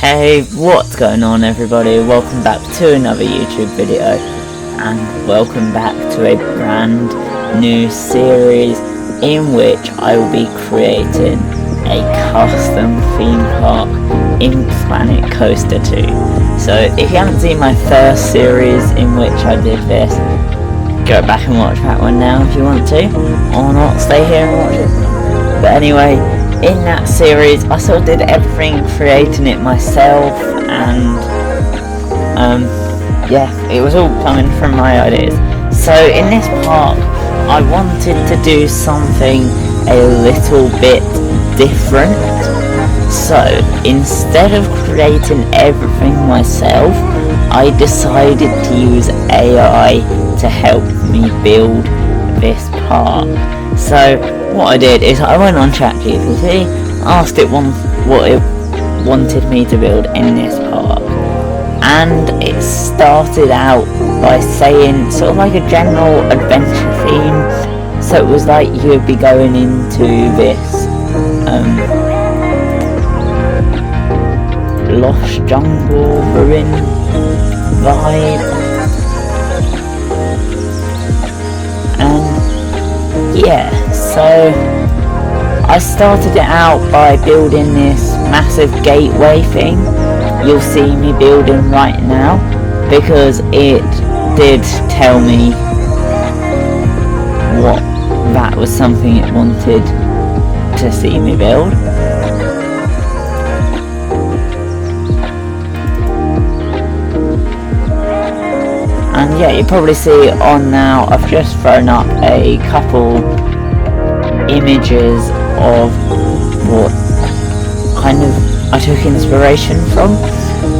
Hey, what's going on everybody? Welcome back to another YouTube video and welcome back to a brand new series in which I will be creating a custom theme park in Planet Coaster 2. So if you haven't seen my first series in which I did this, go back and watch that one now if you want to, or not, stay here and watch it. But anyway, in that series I sort of did everything, creating it myself, and yeah, it was all coming from my ideas. So in this park I wanted to do something a little bit different. So instead of creating everything myself, I decided to use AI to help me build this park. So what I did is I went on chatgpt, asked it what it wanted me to build in this park, and it started out by saying sort of like a general adventure theme. So it was like you would be going into this lost jungle ruin vibe, and yeah, so I started it out by building this massive gateway thing you'll see me building right now, because it did tell me what that was something it wanted to see me build. And yeah, you probably see on now I've just thrown up a couple images of what kind of I took inspiration from.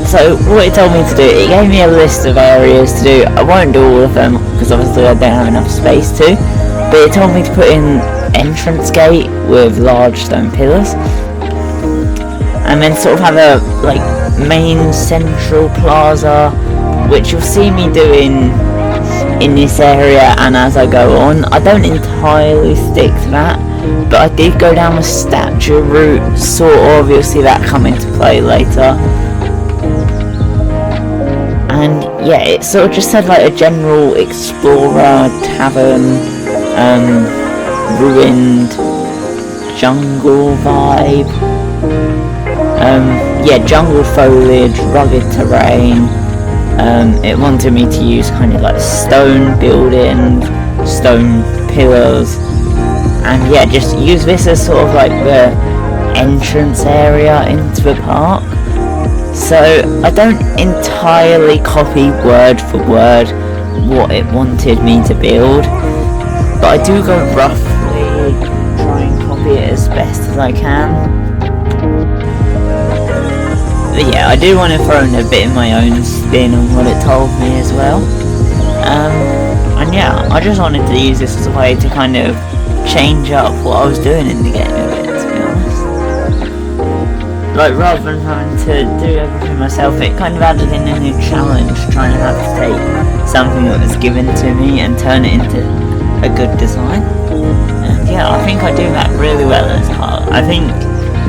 So what it told me to do, it gave me a list of areas to do. I won't do all of them because obviously I don't have enough space to, but it told me to put in entrance gate with large stone pillars, and then sort of have a like main central plaza, which you'll see me doing in this area and as I go on. I don't entirely stick to that, but I did go down the statue route, sort of. You'll see that come into play later. And yeah, it sort of just said like a general explorer, tavern, ruined jungle vibe. Yeah, jungle foliage, rugged terrain. It wanted me to use kind of like stone buildings, stone pillars, and yeah, just use this as sort of like the entrance area into the park. So I don't entirely copy word for word what it wanted me to build, but I do go roughly try and copy it as best as I can. But yeah, I do want to throw in a bit of my own spin on what it told me as well. And yeah, I just wanted to use this as a way to kind of change up what I was doing in the game a bit, to be honest. Like, rather than having to do everything myself, it kind of added in a new challenge, trying to have to take something that was given to me and turn it into a good design. And yeah, I think I do that really well in this part. I think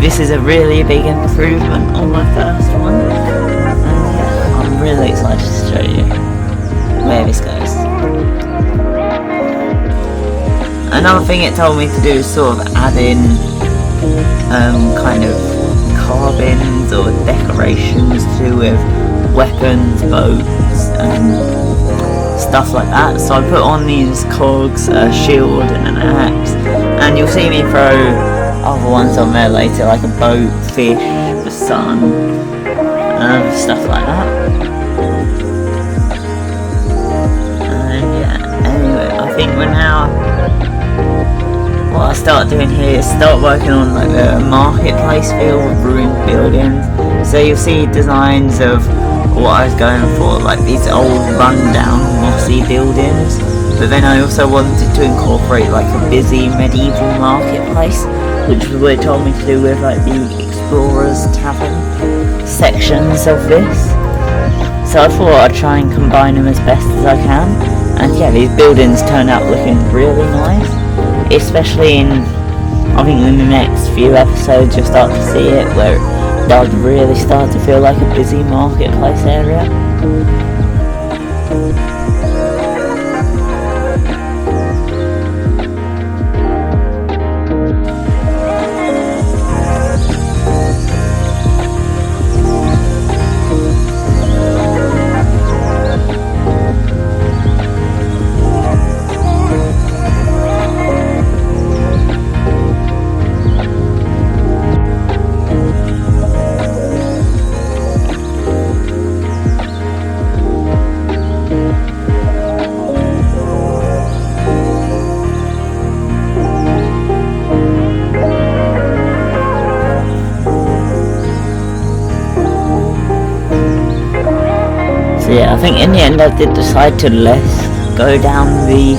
this is a really big improvement on my first one, and yeah, I'm really excited to show you where this goes. Another thing it told me to do is sort of add in kind of carvings or decorations to do with weapons, boats, and stuff like that. So I put on these cogs, a shield and an axe, and you'll see me throw other ones on there later, like a boat, fish, the sun, stuff like that. And yeah, anyway, I think we're now, what I start doing here is start working on like the marketplace feel with ruined buildings. So you'll see designs of what I was going for, like these old rundown mossy buildings, but then I also wanted to incorporate like a busy medieval marketplace, which was what it told me to do with like the Explorers Tavern sections of this. So I thought I'd try and combine them as best as I can, and yeah, these buildings turned out looking really nice, especially in, I think in the next few episodes you'll start to see it, where does really start to feel like a busy marketplace area. So yeah, I think in the end I did decide to less go down the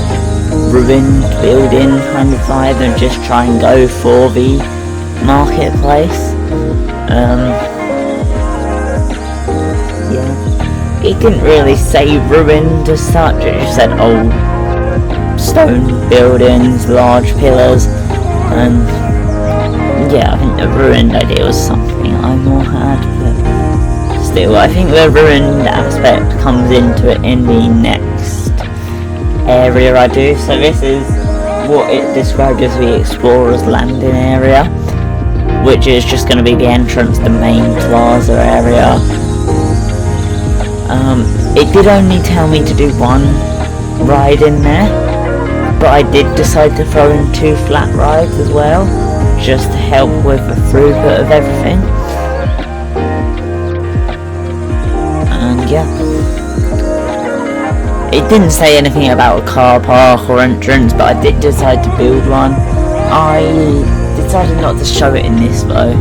ruined building kind of vibe and just try and go for the marketplace. Yeah, it didn't really say ruined as such, it just said old stone buildings, large pillars, and yeah, I think the ruined idea was something I more had, but still, I think the ruined aspect comes into it in the next area I do. So this is what it described as the Explorer's Landing area, which is just going to be the entrance, the main plaza area. It did only tell me to do one ride in there, but I did decide to throw in 2 flat rides as well, just to help with the throughput of everything. And yeah, it didn't say anything about a car park or entrance, but I did decide to build one. I decided not to show it in this though,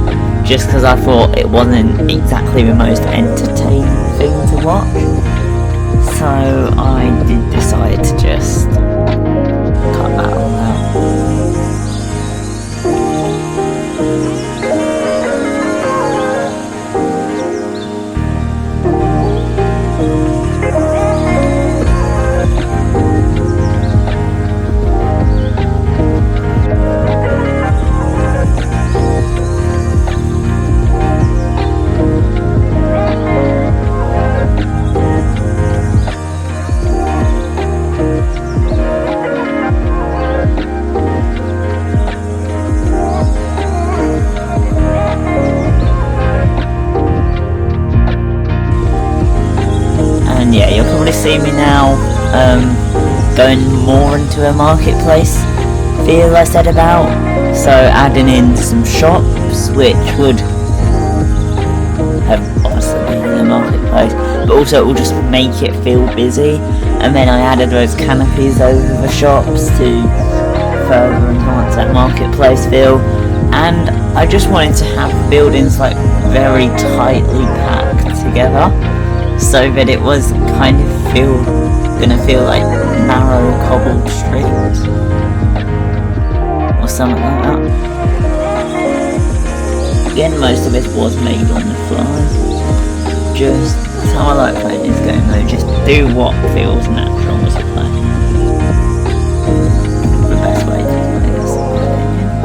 just because I thought it wasn't exactly the most entertaining thing to watch. So I did decide to just cut that all out. Yeah, you'll probably see me now going more into a marketplace feel I said about, so adding in some shops which would have obviously been in the marketplace, but also it will just make it feel busy. And then I added those canopies over the shops to further enhance that marketplace feel, and I just wanted to have buildings like very tightly packed together, so that it was kind of gonna feel like narrow cobbled streets or something like that. Again, most of this was made on the fly. Just that's how I like playing this game though, just do what feels natural as you play. The best way to play this, in my opinion.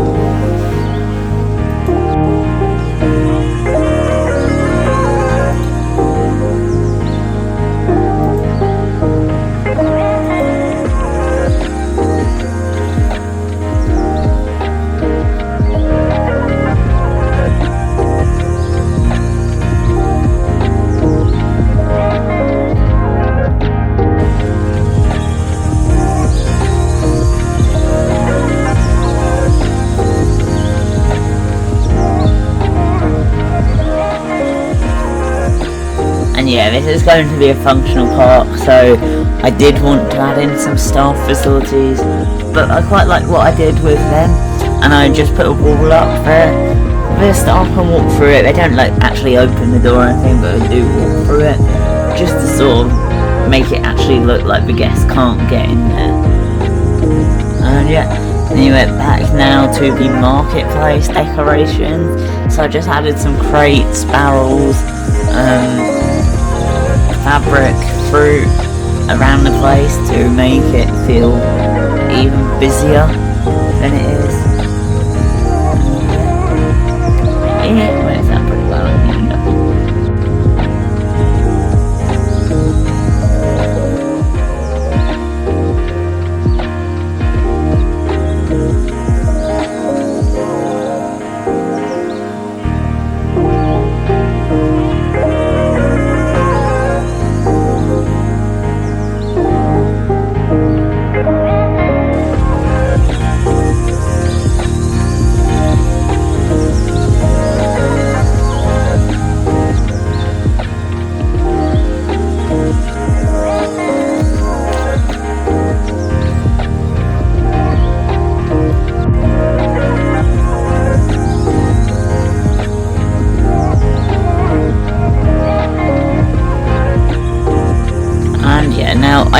Yeah, this is going to be a functional park, so I did want to add in some staff facilities, but I quite like what I did with them, and I just put a wall up there. The staff can walk through it. They don't like actually open the door or anything, but they do walk through it, just to sort of make it actually look like the guests can't get in there. And yeah, anyway, back now to the marketplace decorations. So I just added some crates, barrels, fabric, fruit around the place to make it feel even busier than it is. Yeah, it works out pretty well.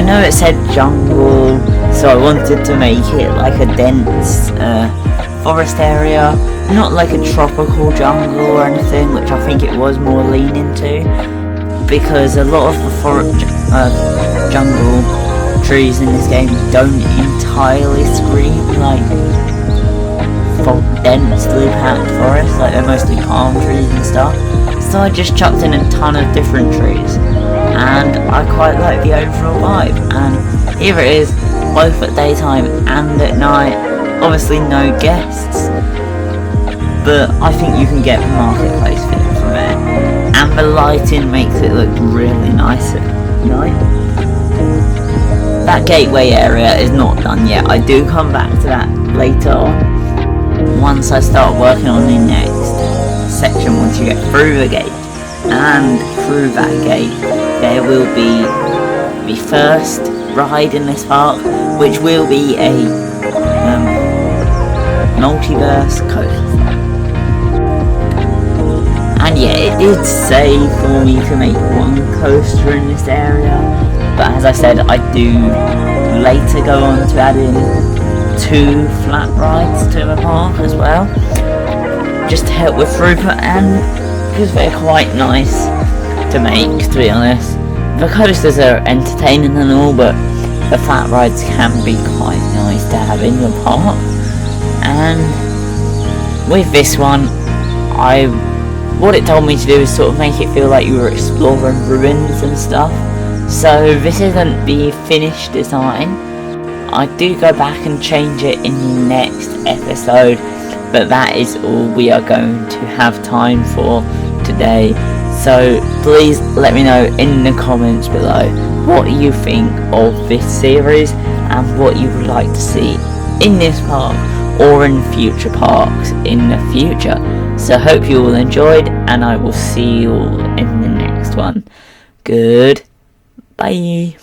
I know it said jungle, so I wanted to make it like a dense forest area, not like a tropical jungle or anything, which I think it was more leaning to, because a lot of the jungle trees in this game don't entirely scream like densely packed forest, like they're mostly palm trees and stuff. So I just chucked in a ton of different trees, and I quite like the overall vibe. And here it is, both at daytime and at night. Obviously no guests, but I think you can get the marketplace feel from it, and the lighting makes it look really nice at night. That gateway area is not done yet. I do come back to that later on, once I start working on the next section. Once you get through the gate, and through that gate there will be the first ride in this park, which will be a multiverse coaster. And yeah, it did say for me to make one coaster in this area, but as I said, I do later go on to add in 2 flat rides to the park as well, just to help with throughput, and because they're quite nice to make, to be honest. The coasters are entertaining and all, but the flat rides can be quite nice to have in the park. And with this one, what it told me to do is sort of make it feel like you were exploring ruins and stuff. So this isn't the finished design. I do go back and change it in the next episode, but that is all we are going to have time for today. So please let me know in the comments below what you think of this series and what you would like to see in this park or in future parks in the future. So hope you all enjoyed, and I will see you all in the next one. Goodbye.